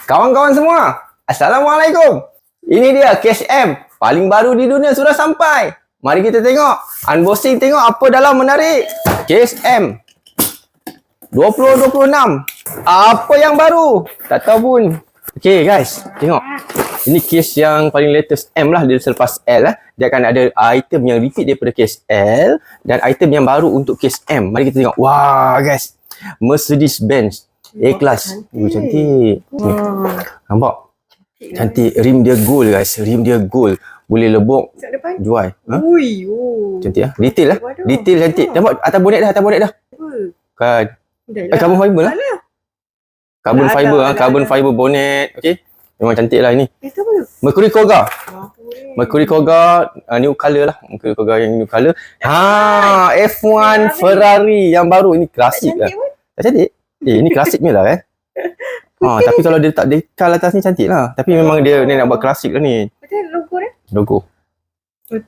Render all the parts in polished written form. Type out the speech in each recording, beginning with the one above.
Kawan-kawan semua, Assalamualaikum. Ini dia Cash M, paling baru di dunia sudah sampai. Mari kita tengok, unboxing tengok apa dalam menarik. Cash M 2026. Apa yang baru? Tak tahu pun. Okay guys, tengok. Ini case yang paling latest M lah, dia selepas L lah. Dia akan ada item yang repeat daripada case L dan item yang baru untuk case M. Mari kita tengok. Wah guys, Mercedes-Benz A-Class. Cantik. Wow. Nampak? Cantik. Rim dia gold guys. Rim dia gold. Boleh lebok. Jual. Ha? Ui, oh. Cantik lah. Detail lah. Detail cantik. Nampak atas bonet dah. Atas bonet dah. Kan. Carbon fiber lah. Carbon fiber lah. Carbon fiber bonet. Okay. Memang cantik lah ini. Itu apa tu? Mercury Coga. Mercury Coga new colour lah. Mercury Coga yang new colour. F1 Ferrari yang baru. Ini klasik lah. Tak cantik? Ini klasiknya lah tapi kalau dia letak decal atas ni cantik lah. Tapi memang dia nak buat klasik lah ni. Betul logo dia?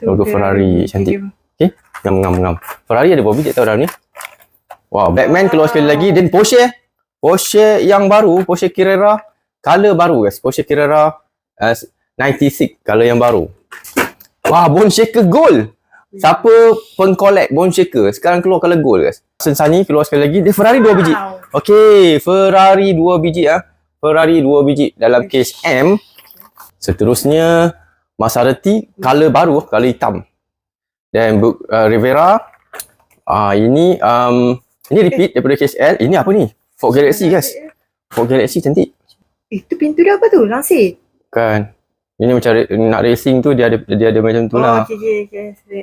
Logo Ferrari cantik. Okay, ngam. Ferrari ada berapa biji tahu dalam ni? Wow, Batman keluar sekali lagi. Dan Porsche yang baru, Porsche Carrera color baru guys. Porsche Carrera 96 color yang baru. Wah, Bone Shaker Gold. Siapa pengkolek Bone Shaker sekarang keluar color gold guys. Sensani keluar sekali lagi. Dia Ferrari 2 biji. Okey, Ferrari 2 biji Ferrari 2 biji dalam case M. Seterusnya Maserati color baru, color hitam. Dan Rivera ini repeat daripada case L. Ini apa ni? Ford Galaxy guys. Ford Galaxy cantik. Itu pintu dia apa tu? Langsir? Kan. Ini macam nak racing tu dia ada macam tu lah. Okey.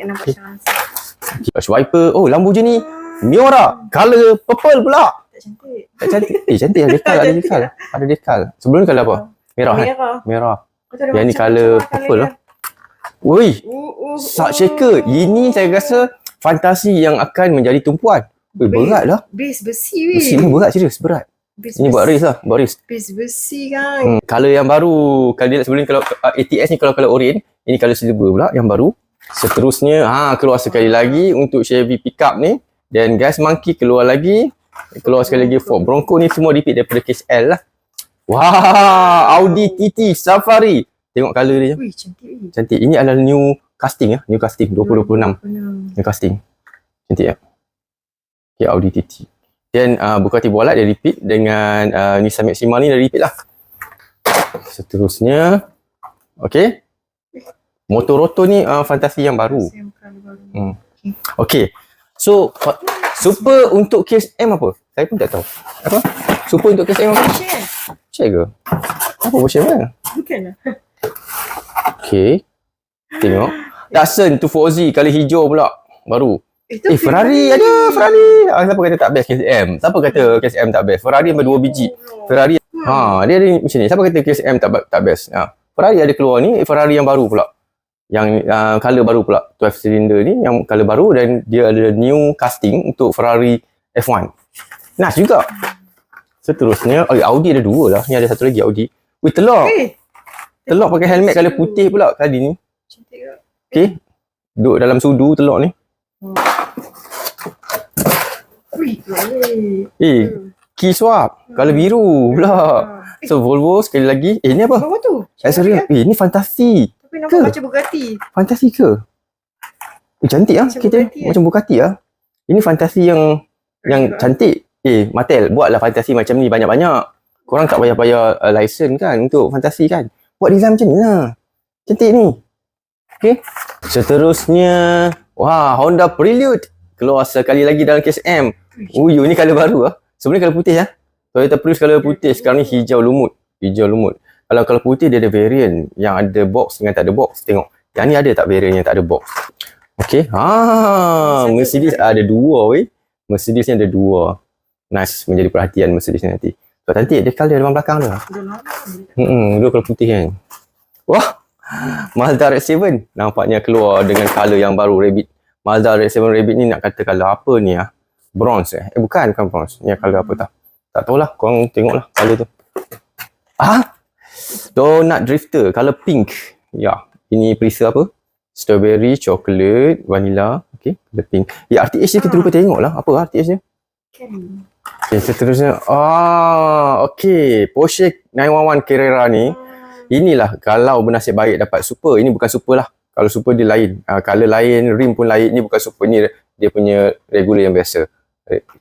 Nampak macam langsir. Wiper. Oh, Lamborghini Miura color purple pula. Tak cantik. Cantik ada decal. Ada decal. Sebelum ni color apa? Merah. Yang ni color purple lah. Woi. Shark Shaker. Ini saya rasa fantasi yang akan menjadi tumpuan. Berat lah. Base besi weh. Besi ni berat, serius berat. Ini buat race lah, Base besi kan. Color yang baru. Kalau dia sebelum ni kalau ATS ni kalau color orange, ini color silver pula yang baru. Seterusnya keluar sekali lagi untuk Chevy pickup ni. Dan Gas Monkey keluar lagi. Keluar sekali lagi Ford Bronco ni semua repeat daripada case L lah. Wah, Audi TT Safari. Tengok color dia. Ui, cantik. Cantik. Ini adalah new casting 2026. New casting. Cantik ya. Okay, Audi TT. Dan Bugatti Bolat dia repeat dengan Nissan Maxima ni dia repeat lah. Seterusnya okay. Motoroto ni fantasi yang baru. Okay. So super untuk case M apa? Saya pun tak tahu. Apa? Super untuk case M apa? Check ke? Apa Porsche mana? Bukan lah. Okay. Tengok. Datsun 240Z kali hijau pula. Baru. Ferrari ada. Ferrari. Siapa kata tak best case M? Siapa kata case M tak best? Ferrari ada 2 biji. Ferrari. Dia ada macam ni. Siapa kata case M tak best? Ferrari ada keluar ni. Ferrari yang baru pula. Yang color baru pula. 12 cylinder ni yang color baru dan dia ada new casting untuk Ferrari F1. Nice juga. Seterusnya Audi ada 2 lah. Ni ada satu lagi Audi. Wih, telok. Telok pakai helmet color putih pula kali ni. Cantik ke? Okay. Duduk dalam sudu telok ni. Key swap color biru pula. So Volvo sekali lagi. Ni apa? Apa tu? Ni fantasi. Tapi nampak macam Bugatti. Fantasi ke? Cantik lah kita. Macam Bugatti lah. Ini fantasi yang cantik. Mattel buatlah fantasi macam ni banyak-banyak. Korang tak payah-payah license kan untuk fantasi kan. Buat design macam ni lah. Cantik ni. Okay. Seterusnya Honda Prelude keluar sekali lagi dalam case M. Ni colour baru lah. Sebelum ni colour putih lah. Toyota Prius colour putih. Sekarang ni hijau lumut. Kalau colour putih dia ada variant yang ada box dengan tak ada box. Tengok. Yang ni ada tak variant yang tak ada box. Okay. Mercedes ada 2 weh. Mercedes ni ada 2. Nice. Menjadi perhatian Mercedes ni nanti. So cantik dia colour depan belakang tu. Dua colour putih kan. Wah. Mazda RX-7 nampaknya keluar dengan colour yang baru Rabbit. Mazda RX-7 Rabbit ni nak kata colour apa ni bronze bukan bronze. Ni colour apa tak tahulah. Korang tengoklah colour tu. Donut Drifter colour pink. Ini perisa apa? Strawberry, coklat, vanilla. Okay, colour pink. RTH ni kita lupa tengok lah. Apa RTH ni? Okay, seterusnya. Okay, Porsche 911 Carrera ni, inilah kalau bernasib baik dapat super. Ini bukan super lah. Kalau super dia lain. Color lain, rim pun lain. Ini bukan super. Ini dia punya regular yang biasa.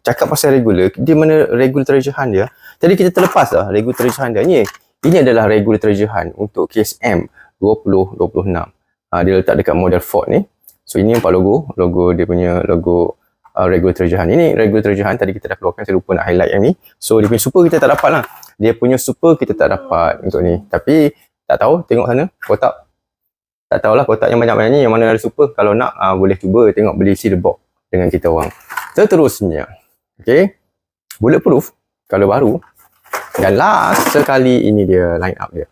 Cakap pasal regular, dia mana regular treasure hunt dia. Tadi kita terlepas lah regular treasure hunt dia. Ini adalah regular treasure hunt untuk case M2026. Dia letak dekat model Ford ni. So ini empat logo. Logo dia punya logo regular treasure hunt. Ini regular treasure hunt tadi kita dah keluarkan. Saya lupa nak highlight yang ni. So dia punya super kita tak dapat lah. Dia punya super kita tak dapat untuk ni. Tapi tak tahu, tengok sana kotak. Tak tahulah kotak yang banyak-banyak ni yang mana ada super. Kalau nak boleh cuba tengok beli seal box dengan kita orang. Seterusnya, okay, bulletproof kalau baru. Dan last sekali ini dia line up dia.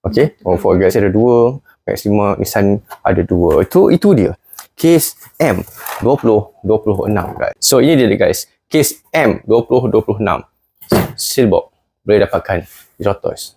Okay, for Galaxy ada 2, Maxima Nissan ada 2. Itu dia. Case M2026 guys. So ini dia guys. Case M2026. Seal box boleh dapatkan di Rotoys.